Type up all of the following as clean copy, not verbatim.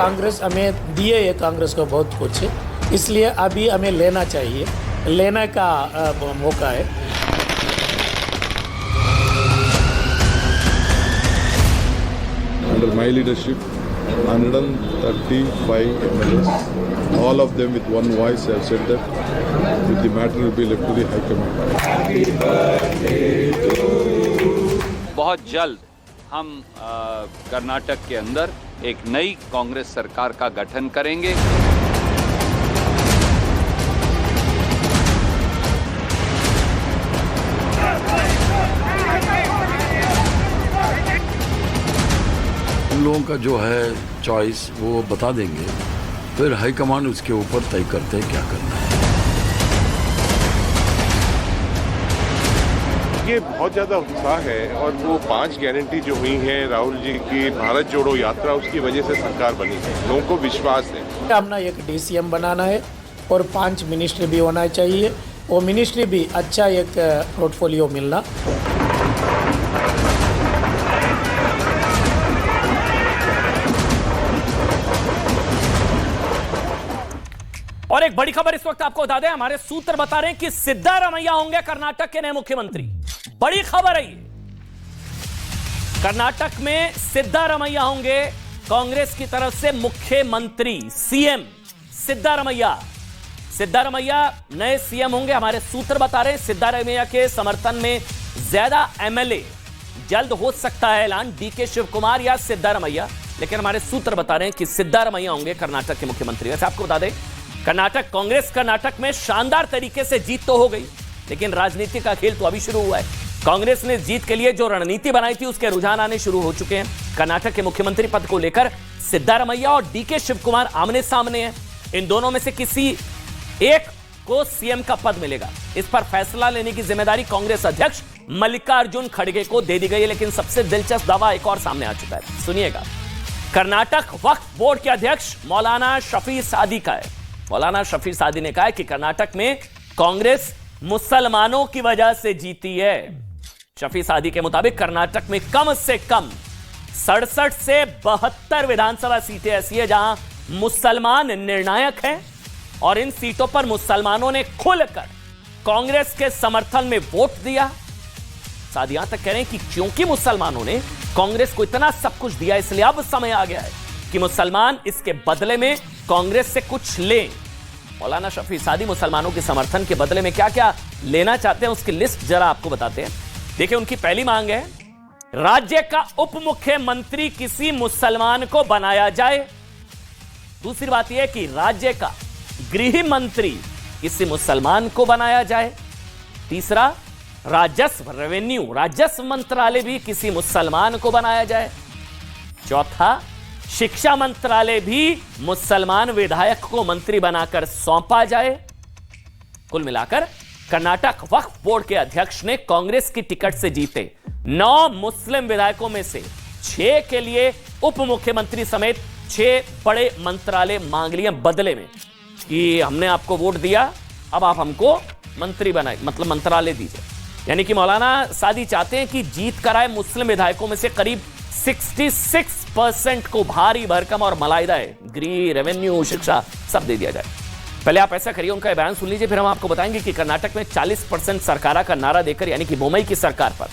कांग्रेस हमें दिए है, कांग्रेस को बहुत कुछ, इसलिए अभी हमें लेना चाहिए, लेने का मौका है। Under my leadership, 135 MLAs, all of them with one voice have said that the matter will be left to the High Command. बहुत जल्द हम कर्नाटक के अंदर एक नई कांग्रेस सरकार का गठन करेंगे। उन लोगों का जो है चॉइस वो बता देंगे, फिर हाईकमान उसके ऊपर तय करते हैं क्या करना है। ये बहुत ज़्यादा उत्साह है और वो 5 गारंटी जो हुई हैं राहुल जी की भारत जोड़ो यात्रा, उसकी वजह से सरकार बनी है। लोगों को विश्वास है। हमने एक डीसीएम बनाना है और 5 मिनिस्ट्री भी होना चाहिए, वो मिनिस्ट्री भी अच्छा एक पोर्टफोलियो मिलना। और एक बड़ी खबर इस वक्त आपको बता दें, हमारे सूत्र बता रहे हैं कि सिद्धारमैया होंगे कर्नाटक के नए मुख्यमंत्री। बड़ी खबर है ये, कर्नाटक में सिद्धारमैया होंगे कांग्रेस की तरफ से मुख्यमंत्री, सीएम सिद्धारमैया। सिद्धारमैया नए सीएम होंगे, हमारे सूत्र बता रहे हैं। सिद्धारमैया के समर्थन में ज्यादा एमएलए, जल्द हो सकता है ऐलान डीके शिव कुमार या सिद्धारमैया, लेकिन हमारे सूत्र बता रहे हैं कि सिद्धारमैया होंगे कर्नाटक के मुख्यमंत्री। वैसे आपको बता दें, कर्नाटक कांग्रेस कर्नाटक में शानदार तरीके से जीत तो हो गई, लेकिन राजनीति का खेल तो अभी शुरू हुआ है। कांग्रेस ने जीत के लिए जो रणनीति बनाई थी उसके रुझान आने शुरू हो चुके हैं। कर्नाटक के मुख्यमंत्री पद को लेकर सिद्धारमैया और डीके शिव कुमार आमने सामने हैं। इन दोनों में से किसी एक को सीएम का पद मिलेगा, इस पर फैसला लेने की जिम्मेदारी कांग्रेस अध्यक्ष मल्लिकार्जुन खड़गे को दे दी गई है। लेकिन सबसे दिलचस्प दावा एक और सामने आ चुका है, सुनिएगा। कर्नाटक वक्फ बोर्ड के अध्यक्ष मौलाना शफी सादी का है। मौलाना शफी सादी ने कहा है कि कर्नाटक में कांग्रेस मुसलमानों की वजह से जीती है। शफी सादी के मुताबिक कर्नाटक में कम से कम 67 से 72 विधानसभा सीटें ऐसी है जहां मुसलमान निर्णायक हैं और इन सीटों पर मुसलमानों ने खुलकर कांग्रेस के समर्थन में वोट दिया। सादी यहां तक कह रहे हैं कि क्योंकि मुसलमानों ने कांग्रेस को इतना सब कुछ दिया, इसलिए अब समय आ गया है कि मुसलमान इसके बदले में कांग्रेस से कुछ लें। मौलाना शफी सादी मुसलमानों के समर्थन के बदले में क्या क्या लेना चाहते हैं उसकी लिस्ट जरा आपको बताते हैं। देखिए, उनकी पहली मांग है राज्य का उप मुख्यमंत्री किसी मुसलमान को बनाया जाए। दूसरी बात यह है कि राज्य का गृह मंत्री किसी मुसलमान को बनाया जाए। तीसरा, राजस्व रेवेन्यू राजस्व मंत्रालय भी किसी मुसलमान को बनाया जाए। चौथा, शिक्षा मंत्रालय भी मुसलमान विधायक को मंत्री बनाकर सौंपा जाए। कुल मिलाकर कर्नाटक वक्फ बोर्ड के अध्यक्ष ने कांग्रेस की टिकट से जीते 9 मुस्लिम विधायकों में से 6 के लिए उप मुख्यमंत्री समेत 6 बड़े मंत्रालय मांग लिए बदले में कि हमने आपको वोट दिया, अब आप हमको मंत्री बनाए, मतलब मंत्रालय दीजिए। यानी कि मौलाना सादी चाहते हैं कि जीत कराए मुस्लिम विधायकों में से करीब 66% को भारी भरकम और मलाइदाए गृह, रेवेन्यू, शिक्षा सब दे दिया जाए। पहले आप ऐसा करिए, उनका बयान सुन लीजिए, फिर हम आपको बताएंगे कि कर्नाटक में 40% सरकारा का नारा देकर, यानी कि बोमई की सरकार पर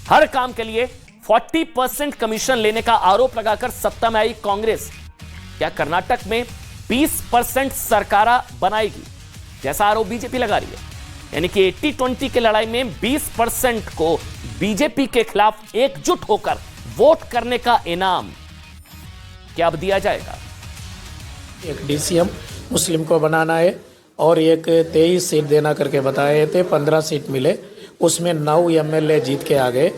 हर काम के लिए 40% कमीशन लेने का आरोप लगाकर सत्ता में आई कांग्रेस क्या कर्नाटक में 20% सरकारा बनाएगी, जैसा आरोप बीजेपी लगा रही है। यानी कि 80-20 की लड़ाई में 20% को बीजेपी के खिलाफ एकजुट होकर वोट करने का इनाम क्या अब दिया जाएगा। एक डीसीएम मुस्लिम को बनाना है और एक 23 सीट देना करके बताए थे, 15 सीट मिले, उसमें 9 एमएलए जीत के आ गए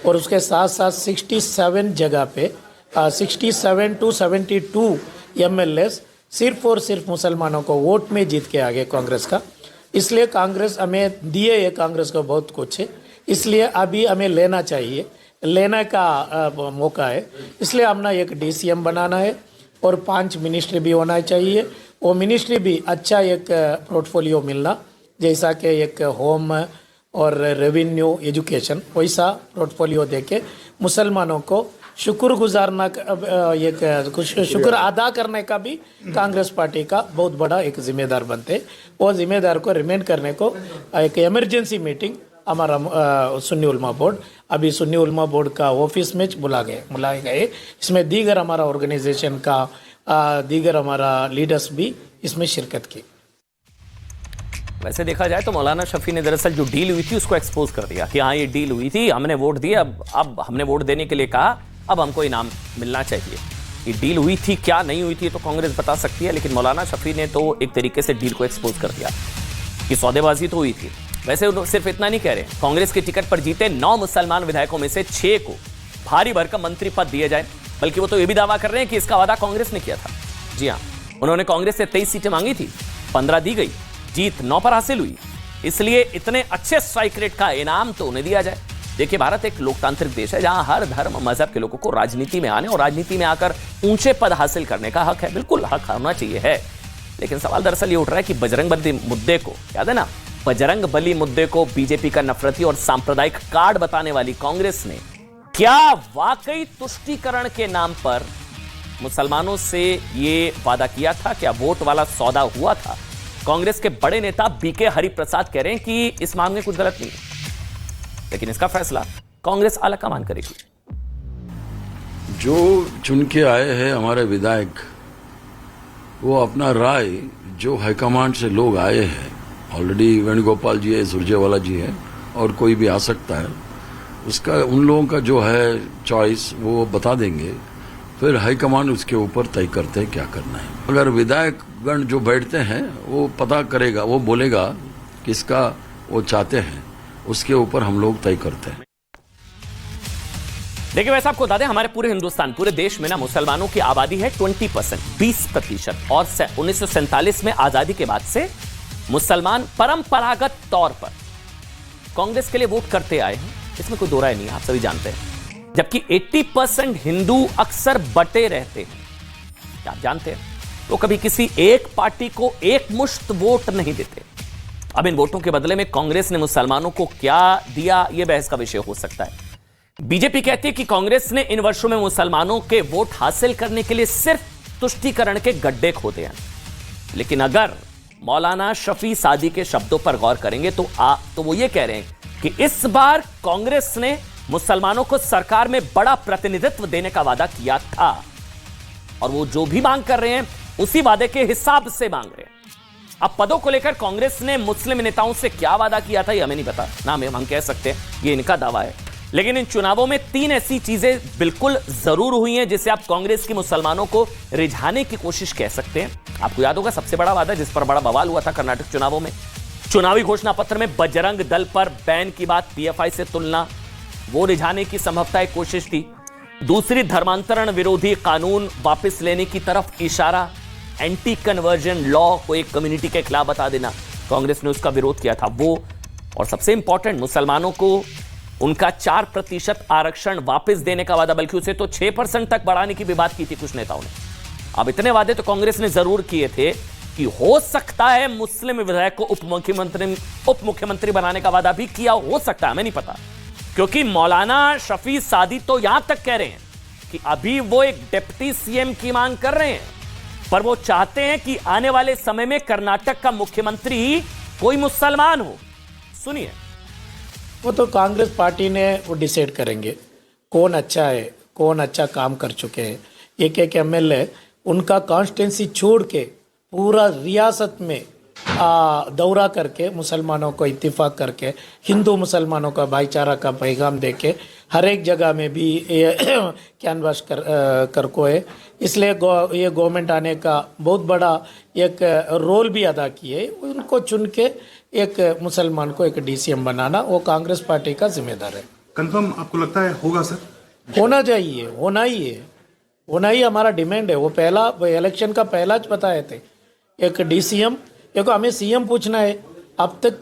और उसके साथ साथ 67 जगह पे 67 to 72 एमएलए सिर्फ और सिर्फ मुसलमानों को वोट में जीत के आ गए कांग्रेस का। इसलिए कांग्रेस हमें दिए है, कांग्रेस को बहुत कुछ, इसलिए अभी हमें लेना चाहिए, लेने का मौका है। इसलिए हमने एक डीसीएम बनाना है और 5 मिनिस्ट्री भी होना चाहिए, वो मिनिस्ट्री भी अच्छा एक पोर्टफोलियो मिलना, जैसा कि एक होम और रेवेन्यू, एजुकेशन, वैसा पोर्टफोलियो देके मुसलमानों को शुक्र अदा करने का भी कांग्रेस पार्टी का बहुत बड़ा एक जिम्मेदार बनते। वो जिम्मेदार को रिमेन करने को एक इमरजेंसी मीटिंग हमारा सुन्नी उलमा बोर्ड, अभी सुन्नी उलमा बोर्ड का ऑफिस में बुलाए गए। इसमें दीगर हमारा ऑर्गेनाइजेशन का दीगर हमारा लीडर्स भी इसमें शिरकत की। वैसे देखा जाए तो मौलाना शफी ने दरअसल जो डील हुई थी उसको एक्सपोज कर दिया कि हाँ ये डील हुई थी, हमने वोट दिए, अब हमने वोट देने के लिए कहा, अब हमको इनाम मिलना चाहिए। ये डील हुई थी क्या नहीं हुई थी तो कांग्रेस बता सकती है, लेकिन मौलाना शफी ने तो एक तरीके से डील को एक्सपोज कर दिया कि सौदेबाजी तो हुई थी। वैसे सिर्फ इतना नहीं कह रहे, कांग्रेस के टिकट पर जीते 9 मुसलमान विधायकों में से 6 को भारी भरकम मंत्री पद दिए जाए, बल्कि वो तो ये भी दावा कर रहे हैं कि इसका वादा कांग्रेस ने किया था। जी हाँ, उन्होंने कांग्रेस से 23 सीटें मांगी थी, 15 दी गई, जीत 9 पर हासिल हुई, इसलिए इतने अच्छे स्ट्राइक रेट का इनाम तो उन्हें दिया जाए। देखिए, भारत एक लोकतांत्रिक देश है जहां हर धर्म मजहब के लोगों को राजनीति में आने और राजनीति में आकर ऊंचे पद हासिल करने का हक है, बिल्कुल हक होना चाहिए है। लेकिन सवाल दरअसल ये उठ रहा है कि बजरंग बली मुद्दे को, याद है ना, बजरंग बली मुद्दे को बीजेपी का नफरती और सांप्रदायिक कार्ड बताने वाली कांग्रेस ने क्या वाकई तुष्टीकरण के नाम पर मुसलमानों से ये वादा किया था? क्या वोट वाला सौदा हुआ था? कांग्रेस के बड़े नेता बीके हरिप्रसाद कह रहे हैं कि इस मामले में कुछ गलत नहीं है, लेकिन इसका फैसला कांग्रेस आला कमान करेगी। जो चुन के आए हैं हमारे विधायक, वो अपना राय, जो हाईकमांड से लोग आए हैं, ऑलरेडी वेणुगोपाल जी है, सुरजेवाला जी है, और कोई भी आ सकता है, उसका उन लोगों का जो है चॉइस वो बता देंगे, फिर हाईकमांड उसके ऊपर तय करते हैं क्या करना है। अगर विधायक गण जो बैठते हैं वो पता करेगा, वो बोलेगा किसका वो चाहते हैं, उसके ऊपर हम लोग तय करते हैं। देखिए, वैसे आपको बता दें, हमारे पूरे हिंदुस्तान, पूरे देश में ना मुसलमानों की आबादी है 20%, 20%, और 1947 में आजादी के बाद से मुसलमान परंपरागत तौर पर कांग्रेस के लिए वोट करते आए हैं, इसमें कोई दो राय नहीं है, आप सभी जानते हैं। जबकि 80% हिंदू अक्सर बटे रहते हैं, क्या आप जानते हैं? तो कभी किसी एक पार्टी को एक मुश्त वोट नहीं देते। अब इन वोटों के बदले में कांग्रेस ने मुसलमानों को क्या दिया, यह बहस का विषय हो सकता है। बीजेपी कहती है कि कांग्रेस ने इन वर्षों में मुसलमानों के वोट हासिल करने के लिए सिर्फ तुष्टीकरण के गड्ढे खोदे हैं। लेकिन अगर मौलाना शफी सादी के शब्दों पर गौर करेंगे तो वो ये कह रहे हैं कि इस बार कांग्रेस ने मुसलमानों को सरकार में बड़ा प्रतिनिधित्व देने का वादा किया था, और वो जो भी मांग कर रहे हैं उसी वादे के हिसाब से मांग रहे हैं। अब पदों को लेकर कांग्रेस ने मुस्लिम नेताओं से क्या वादा किया था ये हमें नहीं पता, ना हम कह सकते हैं ये इनका दावा है। लेकिन इन चुनावों में 3 ऐसी चीजें बिल्कुल जरूर हुई हैं जिससे आप कांग्रेस की मुसलमानों को रिझाने की कोशिश कह सकते हैं। आपको याद होगा सबसे बड़ा वादा जिस पर बड़ा बवाल हुआ था कर्नाटक चुनावों में, चुनावी घोषणा पत्र में बजरंग दल पर बैन की बात, पीएफआई से तुलना, वो रिझाने की संभवतः एक कोशिश थी। दूसरी, धर्मांतरण विरोधी कानून वापस लेने की तरफ इशारा, एंटी कन्वर्जन लॉ को एक कम्युनिटी के खिलाफ बता देना, कांग्रेस ने उसका विरोध किया था वो। और सबसे इंपॉर्टेंट, मुसलमानों को उनका 4% आरक्षण वापस देने का वादा, बल्कि उसे तो 6% तक बढ़ाने की भी बात की थी कुछ नेताओं ने। अब इतने वादे तो कांग्रेस ने जरूर किए थे कि हो सकता है मुस्लिम विधायक को उप मुख्यमंत्री बनाने का वादा भी किया हो सकता है, हमें नहीं पता, क्योंकि मौलाना शफी सादी तो यहां तक कह रहे हैं कि अभी वो एक डिप्टी सीएम की मांग कर रहे हैं, पर वो चाहते हैं कि आने वाले समय में कर्नाटक का मुख्यमंत्री कोई मुसलमान हो। सुनिए, वो तो कांग्रेस पार्टी ने वो डिसाइड करेंगे कौन अच्छा है, कौन अच्छा काम कर चुके हैं। एक एमएलए उनका कॉन्स्टिट्यूंसी छोड़ के पूरा रियासत में दौरा करके मुसलमानों को इत्तेफाक करके हिंदू मुसलमानों का भाईचारा का पैगाम देके हर एक जगह में भी कैनवास कर को है। इसलिए ये गवर्नमेंट आने का बहुत बड़ा एक रोल भी अदा किए। उनको चुन के एक मुसलमान को एक डीसीएम बनाना वो कांग्रेस पार्टी का जिम्मेदार है। कंफर्म आपको लगता है होगा सर? होना चाहिए, होना ही हमारा डिमांड है। वो पहला इलेक्शन का पहला बताए थे एक डीसीएम। देखो, हमें सीएम पूछना है। अब तक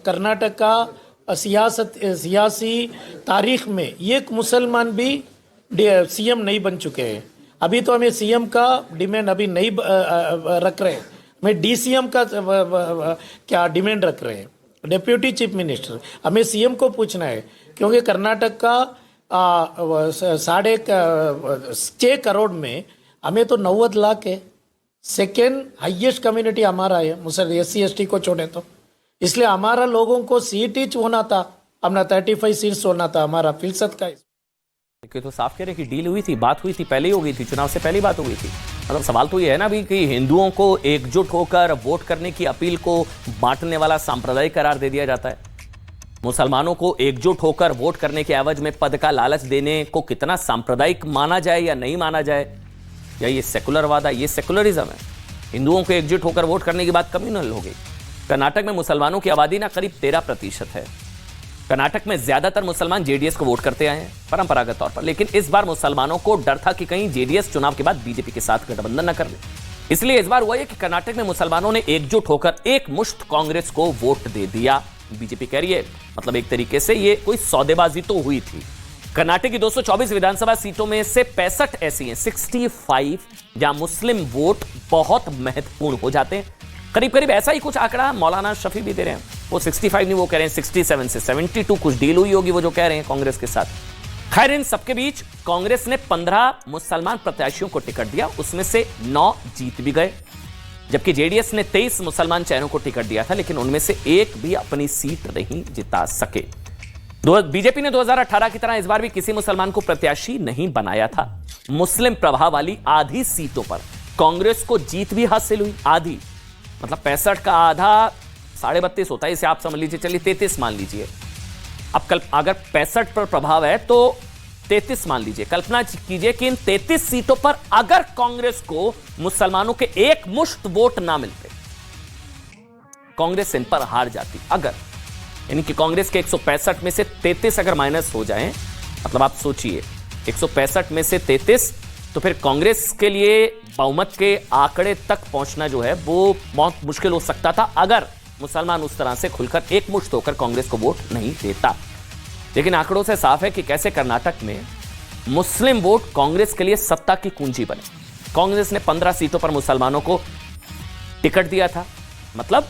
कर्नाटक का सियासी तारीख में एक मुसलमान भी सीएम नहीं बन चुके हैं। अभी तो हमें सीएम का डिमांड अभी नहीं रख रहे हैं, हमें डीसीएम का क्या डिमांड रख रहे हैं, डिप्यूटी चीफ मिनिस्टर। हमें सीएम को पूछना है, क्योंकि कर्नाटक का 6 करोड़ में हमें तो 90 लाख है। सेकेंड हाईएस्ट कम्युनिटी हमारा है, मुसलमान SC/ST को छोड़े तो, इसलिए हमारा लोगों को सीट ही होना था, अपना 35 सीट्स होना था हमारा फीसद का। कि तो साफ कह रहे कि डील हुई थी, बात हुई थी, पहले ही हो गई थी, चुनाव से पहले बात हो गई थी। मतलब सवाल तो ये है ना भी कि हिंदुओं को एकजुट होकर वोट करने की अपील को बांटने वाला सांप्रदायिक करार दे दिया जाता है। मुसलमानों को एकजुट होकर वोट करने के एवज में पद का लालच देने को कितना सांप्रदायिक माना जाए या नहीं माना जाए, या ये सेकुलरवाद है, ये सेकुलरिज्म है। हिंदुओं को एकजुट होकर वोट करने की बात कम्युनल हो गई। कर्नाटक में मुसलमानों की आबादी ना करीब 13% है। कर्नाटक में ज्यादातर मुसलमान जेडीएस को वोट करते आए हैं परंपरागत तौर पर, लेकिन इस बार मुसलमानों को डर था कि कहीं जेडीएस चुनाव के बाद बीजेपी के साथ गठबंधन न कर ले। इसलिए इस बार हुआ है कि कर्नाटक में मुसलमानों ने एकजुट होकर एक मुश्त कांग्रेस को वोट दे दिया। बीजेपी कह रही है मतलब एक तरीके से ये कोई सौदेबाजी तो हुई थी। कर्नाटक की 224 विधानसभा सीटों में से 65 ऐसी हैं, 65, जहां मुस्लिम वोट बहुत महत्वपूर्ण हो जाते हैं। करीब करीब ऐसा ही कुछ आंकड़ा मौलाना शफी भी दे रहे हैं। वो 65 नहीं, वो कह रहे हैं 67 से 72 कुछ डील हुई होगी वो जो कह रहे हैं कांग्रेस के साथ। खैर, इन सबके बीच कांग्रेस ने 15 मुसलमान प्रत्याशियों को टिकट दिया, उसमें से 9 जीत भी गए, जबकि जेडीएस ने 23 मुसलमान चयनों को टिकट दिया था, लेकिन उनमें से एक भी अपनी सीट नहीं जिता सके। बीजेपी ने 2018 की तरह इस बार भी किसी मुसलमान को प्रत्याशी नहीं बनाया था। मुस्लिम प्रभाव वाली आधी सीटों पर कांग्रेस को जीत भी हासिल हुई। आधी मतलब 65 का आधा 32.5 होता है, इसे आप समझ लीजिए, चलिए 33 मान लीजिए। अब अगर 65 पर प्रभाव है तो 33 मान लीजिए। कल्पना कीजिए कि इन 33 सीटों पर अगर कांग्रेस को मुसलमानों के एक मुश्त वोट ना मिलते, कांग्रेस इन पर हार जाती। अगर यानी कि कांग्रेस के 165 में से 33 अगर माइनस हो जाएं, मतलब आप सोचिए 165 में से 33, तो फिर कांग्रेस के लिए बहुमत के आंकड़े तक पहुंचना जो है वो बहुत मुश्किल हो सकता था अगर मुसलमान उस तरह से खुलकर एकमुश्त होकर कांग्रेस को वोट नहीं देता। लेकिन आंकड़ों से साफ है कि कैसे कर्नाटक में मुस्लिम वोट कांग्रेस के लिए सत्ता की कुंजी बने। कांग्रेस ने 15 सीटों पर मुसलमानों को टिकट दिया था, मतलब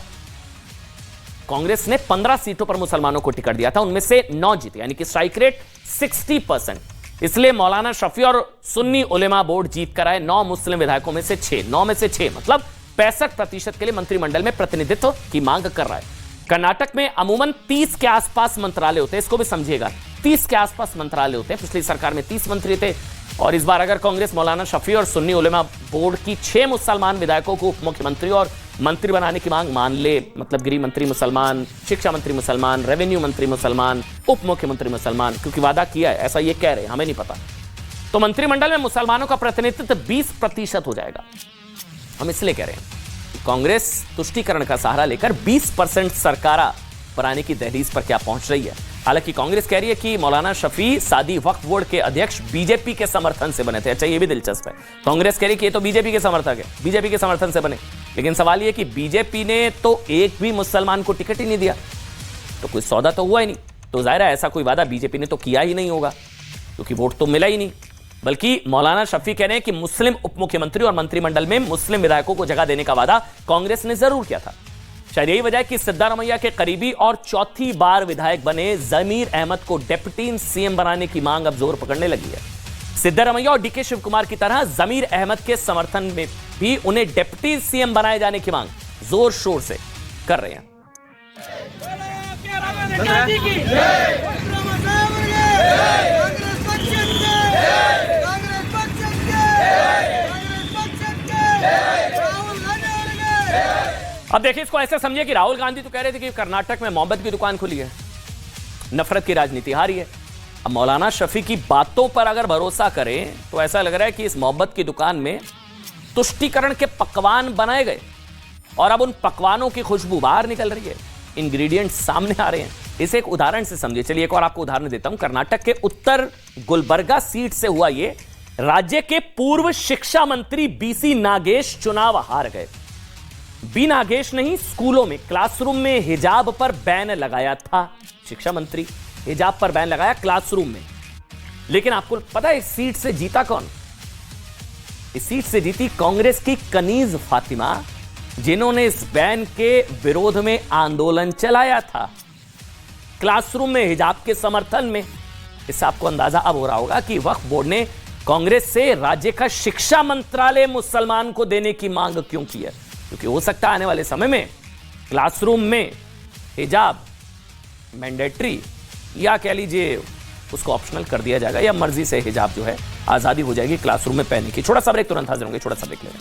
कांग्रेस ने 15 सीटों पर मुसलमानों को टिकट दिया था, उनमें से 9 जीते, यानी कि स्ट्राइक रेट 60%। इसलिए मौलाना शफी और सुन्नी उलेमा बोर्ड जीत कर आए। 9 मुस्लिम विधायकों में से 6, 9 में से 6 मतलब 65% के लिए मंत्रिमंडल में प्रतिनिधित्व की मांग कर रहा है। कर्नाटक में अमूमन 30 के आसपास मंत्रालय होते हैं, इसको भी समझिएगा, 30 के आसपास मंत्रालय होते हैं। पिछली सरकार में 30 मंत्री थे, और इस बार अगर कांग्रेस मौलाना शफी और सुन्नी उलेमा बोर्ड की 6 मुसलमान विधायकों को उप मुख्यमंत्री और मंत्री बनाने की मांग मान ले, मतलब गृह मंत्री मुसलमान, शिक्षा मंत्री मुसलमान, रेवेन्यू मंत्री मुसलमान, उप मुख्यमंत्री मुसलमान, क्योंकि वादा किया है, ऐसा ये कह रहे हैं, हमें नहीं पता, तो मंत्रिमंडल में मुसलमानों का प्रतिनिधित्व 20% हो जाएगा। हम इसलिए कह रहे हैं कांग्रेस तुष्टीकरण का सहारा लेकर 20% सरकारा बनाने की दहलीज पर क्या पहुंच रही है। हालांकि कांग्रेस कह रही है कि मौलाना शफी सादी वक्फ बोर्ड के अध्यक्ष बीजेपी के समर्थन से बने थे। अच्छा, ये भी दिलचस्प है, कांग्रेस कह रही है कि ये तो बीजेपी के समर्थक है, बीजेपी के समर्थन से बने, लेकिन सवाल ये कि बीजेपी ने तो एक भी मुसलमान को टिकट ही नहीं दिया, तो कोई सौदा तो हुआ ही नहीं। तो जाहिर है ऐसा कोई वादा बीजेपी ने तो किया ही नहीं होगा, क्योंकि वोट तो मिला ही नहीं। बल्कि मौलाना शफी कह रहे हैं कि मुस्लिम उप मुख्यमंत्री और मंत्रिमंडल में मुस्लिम विधायकों को जगह देने का वादा कांग्रेस ने जरूर किया था। शायद यही वजह है कि सिद्धारमैया के करीबी और चौथी बार विधायक बने जमीर अहमद को डिप्टी सीएम बनाने की मांग अब जोर पकड़ने लगी है। सिद्धारमैया और डीके शिव कुमार की तरह जमीर अहमद के समर्थन में भी उन्हें डिप्टी सीएम बनाए जाने की मांग जोर शोर से कर रहे हैं। अब देखिए, इसको ऐसे समझिए कि राहुल गांधी तो कह रहे थे कि कर्नाटक में मोहब्बत की दुकान खुली है, नफरत की राजनीति हारी है। अब मौलाना शफी की बातों पर अगर भरोसा करें तो ऐसा लग रहा है कि इस मोहब्बत की दुकान में तुष्टीकरण के पकवान बनाए गए और अब उन पकवानों की खुशबू बाहर निकल रही है, इंग्रेडिएंट सामने आ रहे हैं। इसे एक उदाहरण से समझिए। चलिए एक और आपको उदाहरण देता हूं। कर्नाटक के उत्तर गुलबर्गा सीट से हुआ ये। राज्य के पूर्व शिक्षा मंत्री बीसी नागेश चुनाव हार गए। बी नागेश नहीं, स्कूलों में क्लासरूम में हिजाब पर बैन लगाया था। शिक्षा मंत्री हिजाब पर बैन लगाया क्लासरूम में, लेकिन आपको पता है इस सीट से जीता कौन? इस सीट से जीती कांग्रेस की कनीज फातिमा, जिन्होंने इस बैन के विरोध में आंदोलन चलाया था क्लासरूम में हिजाब के समर्थन में। इससे आपको अंदाजा अब हो रहा होगा कि वक्फ बोर्ड ने कांग्रेस से राज्य का शिक्षा मंत्रालय मुसलमान को देने की मांग क्यों की है, क्योंकि हो सकता है आने वाले समय में क्लासरूम में हिजाब मैंडेटरी या कह लीजिए उसको ऑप्शनल कर दिया जाएगा, या मर्जी से हिजाब जो है आजादी हो जाएगी क्लासरूम में पहनने की। छोटा सा ब्रेक, तुरंत हाजिर होंगे, छोटा सा ब्रेक लेंगे।